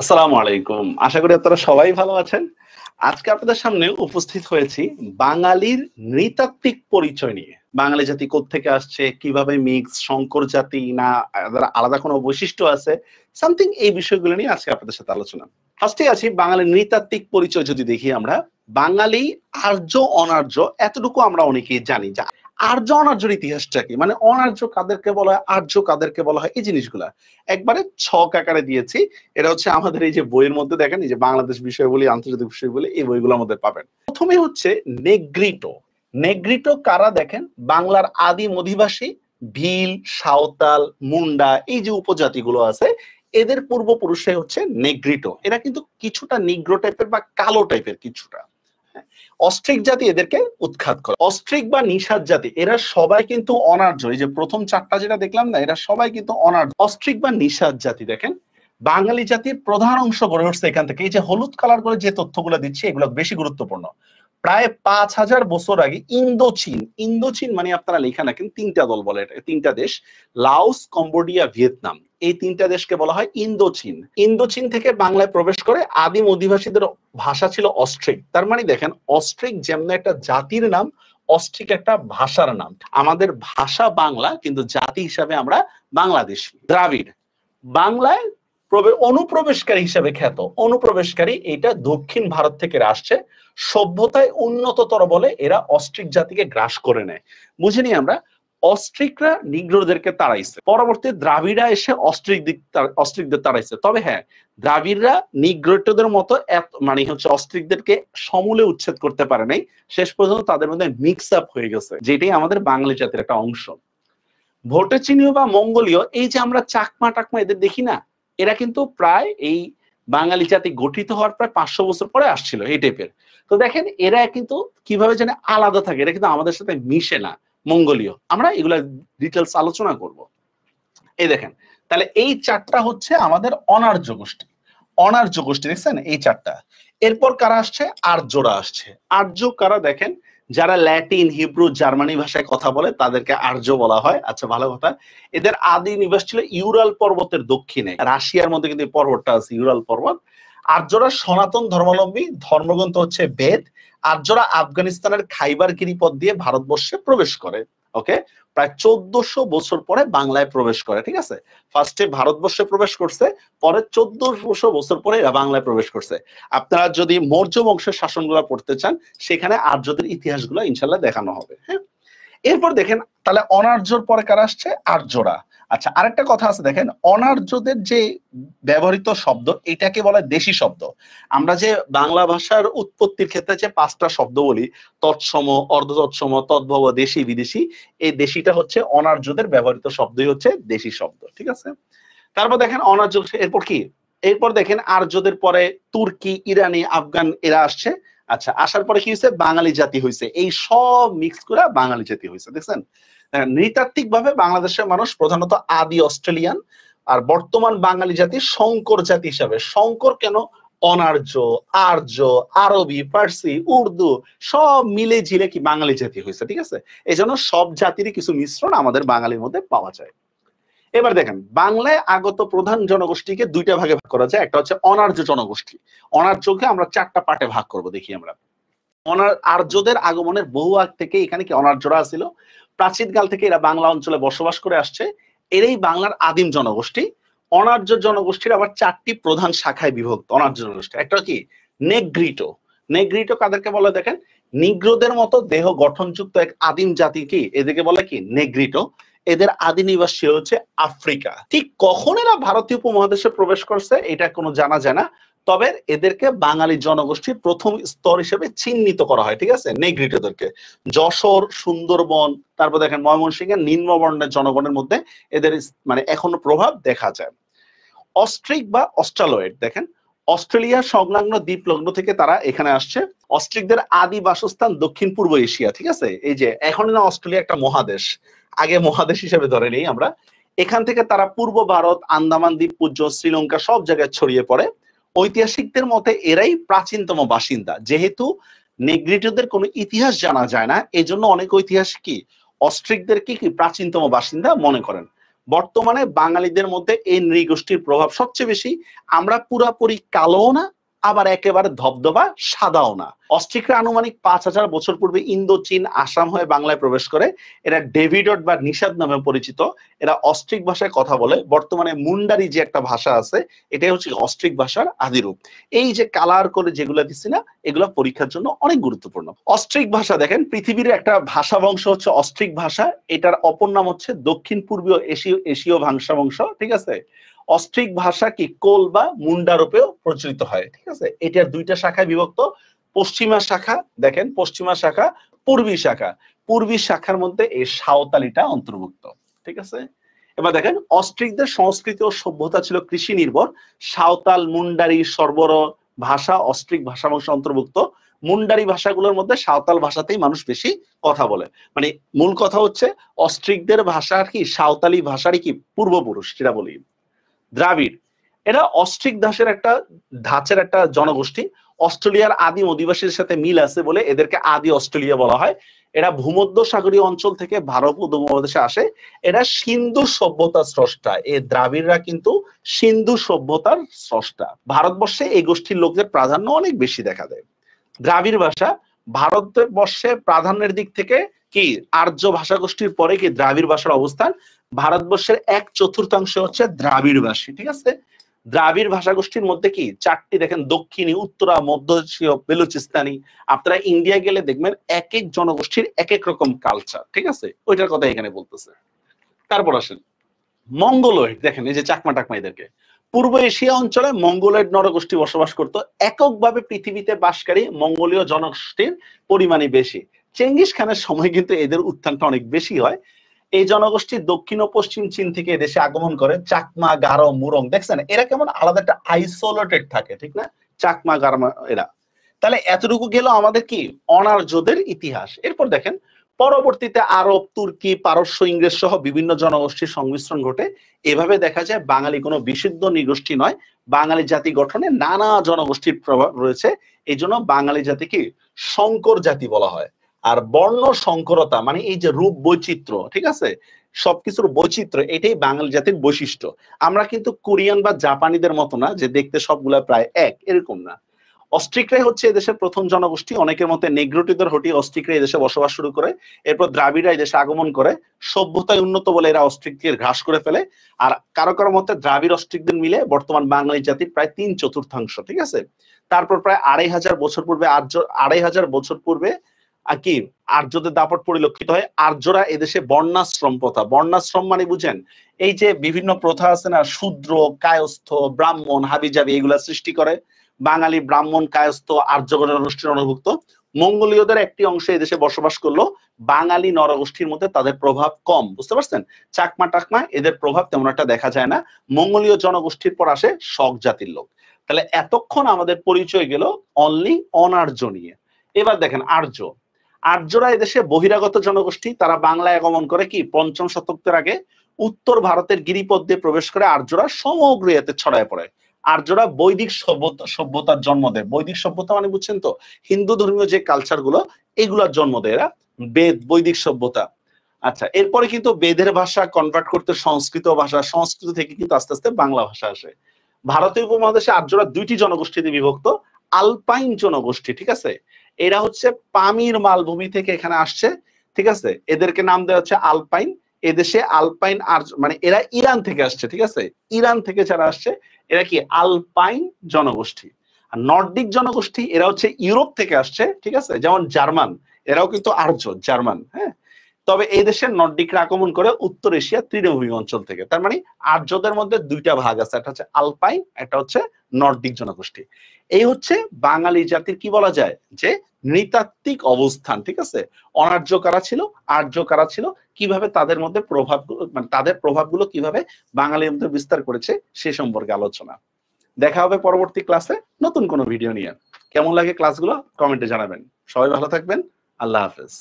আসসালামু আলাইকুম। আশা করি আপনারা সবাই ভালো আছেন। আজকে আপনাদের সামনে উপস্থিত হয়েছি বাঙালির নৃতাত্ত্বিক পরিচয় নিয়ে। বাঙালি জাতি কোত্থেকে আসছে, কিভাবে মিক্স, সংকর জাতি না এদের আলাদা কোনো বৈশিষ্ট্য আছে, সামথিং এই বিষয়গুলো নিয়ে আজকে আপনাদের সাথে আলোচনা। ফার্স্টে আছি বাঙালির নৃতাত্ত্বিক পরিচয় যদি দেখি আমরা, বাঙালি আর্য অনার্য এতটুকু আমরা অনেকেই জানি যে আর্য অনার্যর ইতিহাসটা কি? মানে অনার্য কাদেরকে বলা হয়, আর্য কাদেরকে বলা হয় এই জিনিসগুলা। একবারে ছক আকারে দিয়েছি। এটা হচ্ছে আমাদের এই যে বইয়ের মধ্যে দেখেন এই যে বাংলাদেশ বিষয়গুলি, আন্তর্জাতিক বিষয়গুলি এই বইগুলোর মধ্যে পাবেন। প্রথমে হচ্ছে নেগ্রিটো। নেগ্রিটো কারা দেখেন? বাংলার আদিম অধিবাসী ভিল, সাঁওতাল, মুন্ডা এই যে উপজাতিগুলো আছে এদের পূর্বপুরুষে হচ্ছে নেগ্রিটো। এরা কিন্তু কিছুটা নিগ্রো টাইপের বা কালো টাইপের কিছুটা। অস্ট্রিক জাতি এদেরকে উৎখাত করে। অস্ট্রিক বা নিষাদ জাতি এরা সবাই কিন্তু অনার্য। এই যে প্রথম চারটা যেটা দেখলাম না, এরা সবাই কিন্তু অনার্য। অস্ট্রিক বা নিষাদ জাতি দেখেন বাঙালি জাতির প্রধান অংশ গড়ে উঠছে এখান থেকে। এই যে হলুদ কালার করে যে তথ্যগুলো দিচ্ছে এগুলো বেশি গুরুত্বপূর্ণ। প্রায় ৫,০০০ বছর আগে ইন্দোচীন, ইন্দোচীন মানে আপনারা লেখা রাখেন তিনটা দল বলে, এটা তিনটা দেশ, লাওস, কম্বোডিয়া, ভিয়েতনাম, এই তিনটা দেশকে বলা হয় ইন্দোচীন। ইন্দোচীন থেকে বাংলায় প্রবেশ করে আদিম অধিবাসীদের ভাষা ছিল অস্ট্রিক। তার মানে দেখেন অস্ট্রিক যেমন একটা জাতির নাম, অস্ট্রিক একটা ভাষার নাম। আমাদের ভাষা বাংলা কিন্তু জাতি হিসাবে আমরা বাংলাদেশী। দ্রাবিড় বাংলায় অনুপ্রবেশকারী হিসেবে খ্যাত। অনুপ্রবেশকারী এটা দক্ষিণ ভারত থেকে আসছে, সভ্যতায় উন্নততর বলে এরা অস্ট্রিক জাতিকে গ্রাস করে নেয়। বুঝিনি আমরা অস্ট্রিকরা নিগ্রোদেরকে তাড়াইছে, পরবর্তী দ্রাবিড়া এসে অস্ট্রিকদের তাড়াইছে। তবে হ্যাঁ, দ্রাবিড়রা নিগ্রোদের মতো মানে হচ্ছে অস্ট্রিকদেরকে সমূলে উচ্ছেদ করতে পারে নাই। শেষ পর্যন্ত তাদের মধ্যে মিক্স আপ হয়ে গেছে, যেটাই আমাদের বাঙালি জাতির একটা অংশ। ভোটেচিনীয় বা মঙ্গোলীয় এই যে আমরা চাকমা টাকমা এদের দেখি না, এরা কিন্তু প্রায় এই বাঙালি জাতি গঠিত হওয়ার প্রায় ৫০০ বছর পরে আসছিল এই টাইপের। তো দেখেন এরা কিন্তু কিভাবে যেন আলাদা থাকে, এরা কিন্তু আমাদের সাথে মিশে না। মঙ্গোলীয় আমরা এগুলা ডিটেলস আলোচনা করব। এই দেখেন তাহলে এই চারটা হচ্ছে আমাদের অনার্য গোষ্ঠী। অনার্য গোষ্ঠী দেখছেন এই চারটা। এরপর কারা আসছে? আর্যরা আসছে। আর্য কারা দেখেন? যারা ল্যাটিন, হিব্রু, জার্মানি ভাষায় কথা বলে তাদেরকে আর্য বলা হয়। আচ্ছা, ভালো কথা। এদের আদি নিবাস ছিল ইউরাল পর্বতের দক্ষিণে। রাশিয়ার মধ্যে কিন্তু এই পর্বতটা আছে, ইউরাল পর্বত। আর্যরা সনাতন ধর্মাবলম্বী, ধর্মগ্রন্থ হচ্ছে বেদ। আর্যরা আফগানিস্তানের খাইবার গিরিপথ দিয়ে ভারতবর্ষে প্রবেশ করে। ওকে, প্রায় ১৪০০ বছর পরে বাংলায় প্রবেশ করে। ঠিক আছে, ফার্স্টে ভারতবর্ষে প্রবেশ করছে, পরে ১৪০০ বছর পরে এরা বাংলায় প্রবেশ করছে। আপনারা যদি মৌর্য বংশের শাসনগুলো পড়তে চান সেখানে আর্যদের ইতিহাসগুলো ইনশাল্লাহ দেখানো হবে। হ্যাঁ, এরপর দেখেন তাহলে অনার্যর পরে কারা আসছে? আর্যরা। আচ্ছা, আরেকটা কথা আছে দেখেন, অনার্যদের যে ব্যবহৃত শব্দ এটাকে বলে দেশি শব্দ। আমরা যে বাংলা ভাষার উৎপত্তির ক্ষেত্রে যে ৫টা শব্দ বলি, তৎসম, অর্ধতৎসম, তদ্ভব, দেশি, বিদেশি, এই দেশিটা হচ্ছে অনার্যদের ব্যবহৃত শব্দই হচ্ছে দেশি শব্দ। ঠিক আছে, তারপর দেখেন অনার্য, এরপর কি? এরপর দেখেন আর্যদের পরে তুর্কি, ইরানি, আফগান এরা আসছে। আচ্ছা, আসার পরে কি হয়েছে? বাঙালি জাতি হয়েছে। এই সব মিক্স করে বাঙালি জাতি হয়েছে। দেখছেন, নৃতাত্ত্বিক ভাবে বাংলাদেশের মানুষ প্রধানত আদি অস্ট্রেলিয়ান, আর বর্তমান বাঙালি জাতি সংকর জাতি হিসাবে। সংকর কেন? অনার্য, আর্য, আরবি, ফার্সি, উর্দু সব মিলে ঝিলে কি বাঙালি জাতি হয়েছে। ঠিক আছে, এই জন্য সব জাতিরই কিছু মিশ্রণ আমাদের বাঙালির মধ্যে পাওয়া যায়। এবার দেখেন বাংলায় আগত প্রধান জনগোষ্ঠীকে দুইটা ভাগে ভাগ করা যায়। একটা হচ্ছে অনার্য জনগোষ্ঠী। অনার্যকে আমরা ৪টা পার্টে ভাগ করব, দেখি আমরা। আর্যদের আগমনের বহু আগ থেকে এখানে কি অনার্যরা ছিল। প্রাচীনকাল থেকে এরা বাংলা অঞ্চলে বসবাস করে আসছে। এরাই বাংলার আদিম জনগোষ্ঠী। অনার্য জনগোষ্ঠীর আবার ৪টি প্রধান শাখায় বিভক্ত অনার্য জনগোষ্ঠী। একটা কি? নেগ্রিটো। নেগ্রিটো কাদেরকে বলে দেখেন? নিগ্রোদের মতো দেহ গঠনযুক্ত এক আদিম জাতি কি এদেরকে বলে কি নেগ্রিটো। এদের আদি নিবাস ছিল হচ্ছে আফ্রিকা। ঠিক কখন এরা ভারতীয় উপমহাদেশে প্রবেশ করছে এটা কোনো জানা যায় না, তবে এদেরকে বাঙালি জনগোষ্ঠীর প্রথম স্তর হিসেবে চিহ্নিত করা হয়। ঠিক আছে, নেগ্রিটোদেরকে যশোর, সুন্দরবন, তারপর দেখেন ময়মনসিংহের নিম্নবর্ণের জনগণের মধ্যে এদের মানে এখনো প্রভাব দেখা যায়। অস্ট্রিক বা অস্ট্রালয়েড দেখেন অস্ট্রেলিয়া সংলগ্ন দ্বীপলগ্ন থেকে তারা এখানে আসছে। অস্ট্রিকদের আদি বাসস্থান দক্ষিণ পূর্ব এশিয়া। ঠিক আছে, এই যে এখন না অস্ট্রেলিয়া একটা মহাদেশ, আগে মহাদেশ হিসেবে ধরে নেই আমরা। এখান থেকে তারা পূর্ব ভারত, আন্দামান দ্বীপপুঞ্জ, শ্রীলঙ্কা সব জায়গায় ছড়িয়ে পড়ে। ঐতিহাসিকদের মতে এরাই প্রাচীনতম বাসিন্দা। যেহেতু নেগ্রিটোদের কোনো ইতিহাস জানা যায় না, এই জন্য অনেক ঐতিহাসিক কি অস্ট্রিকদেরকে কি প্রাচীনতম বাসিন্দা মনে করেন। বর্তমানে বাঙালিদের মধ্যে এই নৃগোষ্ঠীর প্রভাব সবচেয়ে বেশি। আমরা পুরাপুরি কালো না, আবার একেবারে ধবধবা সাদাও না। অস্ট্রিকরা আনুমানিক 5000 বছর পূর্বে ইন্দো চীন আসাম হয়ে বাংলায় প্রবেশ করে। এরা ডেভিডট বা নিষাদ নামে পরিচিত। এরা অস্ট্রিক ভাষায় কথা বলে। বর্তমানে মুন্ডারি যে একটা ভাষা আছে, এটাই হচ্ছে অস্ট্রিক ভাষার আদিরূপ। এই যে কালার করে যেগুলো দিচ্ছি না, এগুলো পরীক্ষার জন্য অনেক গুরুত্বপূর্ণ। অস্ট্রিক ভাষা দেখেন, পৃথিবীর একটা ভাষা বংশ হচ্ছে অস্ট্রিক ভাষা। এটার অপর নাম হচ্ছে দক্ষিণ পূর্বীয় এশীয় ভাষা বংশ, ঠিক আছে। অস্ট্রিক ভাষা কি কোল বা মুন্ডা রূপেও প্রচলিত হয়, ঠিক আছে। এটার দুইটা শাখায় বিভক্ত। পশ্চিমা শাখা দেখেন, পশ্চিমা শাখা, পূর্বী শাখা। পূর্বী শাখার মধ্যে এই সাঁওতালিটা অন্তর্ভুক্ত, ঠিক আছে। এবার দেখেন, অস্ট্রিকদের সংস্কৃতি ও সভ্যতা ছিল কৃষি নির্ভর। সাঁওতাল, মুন্ডারি, সর্বর ভাষা অস্ট্রিক ভাষা বংশ অন্তর্ভুক্ত। মুন্ডারি ভাষাগুলোর মধ্যে সাঁওতাল ভাষাতেই মানুষ বেশি কথা বলে। মানে মূল কথা হচ্ছে অস্ট্রিকদের ভাষার কি সাঁওতালি ভাষারই কি পূর্বপুরুষ, যেটা বলি। দ্রাবিড়, এরা অস্ট্রিক ধাঁচের একটা জনগোষ্ঠী। অস্ট্রেলিয়ার আদিম অধিবাসীর সাথে মিল আছে বলে এদেরকে আদি অস্ট্রেলিয়া বলা হয়। এরা ভূমধ্য সাগরীয় অঞ্চল থেকে ভারত উপমহাদেশে আসে। এরা সিন্ধু সভ্যতার স্রষ্টা। এই দ্রাবিড়রা কিন্তু সিন্ধু সভ্যতার স্রষ্টা। ভারতবর্ষে এই গোষ্ঠীর লোকদের প্রাধান্য অনেক বেশি দেখা দেয়। দ্রাবিড় ভাষা ভারতবর্ষে প্রাধান্যের দিক থেকে কি আর্য ভাষা গোষ্ঠীর পরে কি দ্রাবিড় ভাষার অবস্থান। ভারতবর্ষের 1/4 হচ্ছে দ্রাবিড় ভাষী, ঠিক আছে। দ্রাবিড় ভাষা গোষ্ঠীর মধ্যে কি চারটি দেখেন, দক্ষিণী, উত্তরা, মধ্য এশীয়, বেলুচিস্তানি। আপনারা ইন্ডিয়া গেলে দেখবেন এক এক জনগোষ্ঠীর এক এক রকম কালচার, ঠিক আছে। ওইটার কথা এখানে বলতেছে। তারপর আসেন মঙ্গোলয়েড, দেখেন এই যে চাকমা টাকমা, এদেরকে পূর্ব এশিয়া অঞ্চলে মঙ্গোলয়েড নরগোষ্ঠী বসবাস করত। এককভাবে পৃথিবীতে বাসকারী মঙ্গোলীয় জনগোষ্ঠীর পরিমাণই বেশি। চেঙ্গিস খানের সময় কিন্তু এদের উত্থানটা অনেক বেশি হয়। এই জনগোষ্ঠী দক্ষিণ ও পশ্চিম চীন থেকে এদেশে আগমন করে। চাকমা, গারো, মুরং, দেখছেন এরা কেমন আলাদা একটা আইসোলেটেড থাকে, ঠিক না। চাকমা, গারমা এরা। তাহলে এতটুকু গেল আমাদের কি অনার্যদের ইতিহাস। এরপর দেখেন, পরবর্তীতে আরব, তুর্কি, পারস্য, ইংরেজ সহ বিভিন্ন জনগোষ্ঠীর সংমিশ্রণ ঘটে। এভাবে দেখা যায় বাঙালি কোনো বিশুদ্ধ নৃগোষ্ঠী নয়। বাঙালি জাতি গঠনে নানা জনগোষ্ঠীর প্রভাব রয়েছে। এই জন্য বাঙালি জাতিকে সংকর জাতি বলা হয়। আর বর্ণ সংকরতা মানে এই যে রূপ বৈচিত্র্য, ঠিক আছে, সবকিছুর বৈচিত্র্য, এটাই বাঙালি জাতির বৈশিষ্ট্য। আমরা কিন্তু কোরিয়ান বা জাপানিদের মতো না যে দেখতে সবগুলা প্রায় এক, এরকম না। অস্ট্রিকরাই হচ্ছে এদেশের প্রথম জনগোষ্ঠী। অনেকের মতে নেগ্রোটিদের হটিয়ে অস্ট্রিকরা এদেশে বসবাস শুরু করে। এরপর দ্রাবিড়রা এদেশে আগমন করে। সভ্যতায় উন্নত বলে এরা অস্ট্রিককে গ্রাস করে ফেলে। আর কারো কারো মতে দ্রাবিড় অস্ট্রিকদের মিলে বর্তমান বাঙালি জাতির প্রায় 3/4, ঠিক আছে। তারপর প্রায় 2500 বছর পূর্বে কি আর্যদের দাপট পরিলক্ষিত হয়। আর্যরা এদেশে বর্ণাশ্রম প্রথা, বর্ণাশ্রম মানে বুঝেন এই যে বিভিন্ন প্রথা আছে না, শূদ্র, কায়স্থ, ব্রাহ্মণ, হাবিজাবি, এগুলা সৃষ্টি করে। বাঙালি ব্রাহ্মণ, কায়স্থ, আর্য জনগোষ্ঠীর অন্তর্ভুক্ত। মঙ্গোলীয়দের একটি অংশ এদেশে বসবাস করলো। বাঙালি নরগোষ্ঠীর মধ্যে তাদের প্রভাব কম, বুঝতে পারছেন। চাকমা টাকমা এদের প্রভাব তেমন একটা দেখা যায় না। মঙ্গোলীয় জনগোষ্ঠীর পর আসে শক জাতির লোক। তাহলে এতক্ষণ আমাদের পরিচয় গেল অনলি অনার্য নিয়ে। এবার দেখেন আর্য। আর্যরা এদেশে বহিরাগত জনগোষ্ঠী। তারা বাংলায় আগমন করে কি 5ম শতকের আগে। উত্তর ভারতের গিরিপথ দিয়ে প্রবেশ করে আর্যরা সমগ্র এতে ছড়ায় পড়ে। আর্যরা বৈদিক সভ্যতার জন্ম দেয়। বৈদিক সভ্যতা মানে বুঝছেন তো, হিন্দু ধর্মীয় যে কালচার গুলো, এগুলার জন্ম দেয় এরা। বেদ, বৈদিক সভ্যতা। আচ্ছা, এরপরে কিন্তু বেদের ভাষা কনভার্ট করতে সংস্কৃত ভাষা, সংস্কৃত থেকে কিন্তু আস্তে আস্তে বাংলা ভাষা আসে। ভারতীয় উপমহাদেশে আর্যরা 2টি জনগোষ্ঠীতে বিভক্ত। আলপাইন জনগোষ্ঠী, ঠিক আছে। এরা হচ্ছে পামির মালভূমি থেকে এখানে আসছে, ঠিক আছে। এদেরকে নাম দেওয়া হচ্ছে আলপাইন। এদেশে আলপাইন আর মানে এরা ইরান থেকে আসছে, ঠিক আছে। ইরান থেকে যারা আসছে এরা কি আলপাইন জনগোষ্ঠী। আর নর্ডিক জনগোষ্ঠী এরা হচ্ছে ইউরোপ থেকে আসছে, ঠিক আছে। যেমন জার্মান, এরাও কিন্তু আর্য, জার্মান, হ্যাঁ। তবে এই দেশের নর্ডিকরা আগমন করে উত্তর এশিয়া তৃণভূমি অঞ্চল থেকে। তার মানে আর্যদের মধ্যে 2টা ভাগ আছে, একটা হচ্ছে আলপাইন, একটা হচ্ছে নর্ডিক জনগোষ্ঠী। এই হচ্ছে বাঙালি জাতির কি বলা যায় যে নৃতাত্ত্বিক অবস্থান, ঠিক আছে। অনার্য কারা ছিল, আর্য কারা ছিল, কিভাবে তাদের মধ্যে প্রভাব, মানে তাদের প্রভাবগুলো কিভাবে বাঙালির মধ্যে বিস্তার করেছে সে সম্পর্কে আলোচনা। দেখা হবে পরবর্তী ক্লাসে নতুন কোনো ভিডিও নিয়ে। কেমন লাগে ক্লাসগুলো কমেন্টে জানাবেন। সবাই ভালো থাকবেন। আল্লাহ হাফেজ।